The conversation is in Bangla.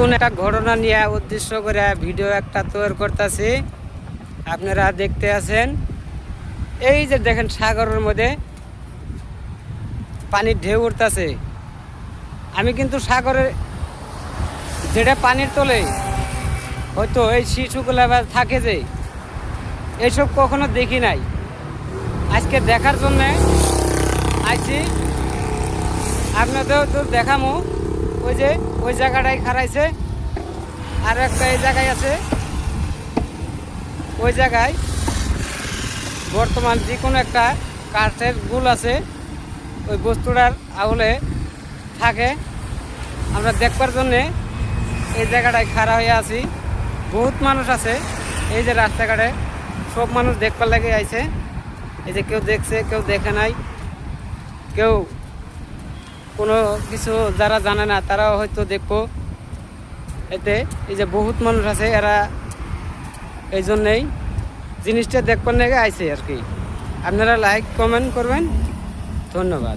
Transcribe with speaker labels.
Speaker 1: নতুন একটা ঘটনা নিয়ে উদ্দেশ্য করে ভিডিও একটা তৈরি করতেছি। আপনারা দেখতে আছেন, এই যে দেখেন সাগরের মধ্যে পানির ঢেউ উঠতেছে। আমি কিন্তু সাগরে যেটা পানির তলে হয়তো এই শিশুগুলা থাকে, যে এইসব কখনো দেখি নাই। আজকে দেখার জন্যে আইছি, আপনাদেরও তো দেখামো। ওই যে ওই জায়গাটায় খারাইছে, আর একটা এই জায়গায় আছে। ওই জায়গায় বর্তমান যে কোনো একটা কাঠের গুল আছে, ওই বস্তুটার আউলে থাকে। আমরা দেখবার জন্যে এই জায়গাটায় খাড়া হয়ে আছি। বহুত মানুষ আছে এই যে রাস্তাঘাটে, সব মানুষ দেখবার লাগে আইছে। এই যে কেউ দেখছে, কেউ দেখে নাই, কেউ কোনো কিছু যারা জানে না তারাও হয়তো দেখবো। এতে এই যে বহুত মানুষ আছে, এরা এই জন্যেই জিনিসটা দেখবার লেগে আইছে আর কি। আপনারা লাইক কমেন্ট করবেন, ধন্যবাদ।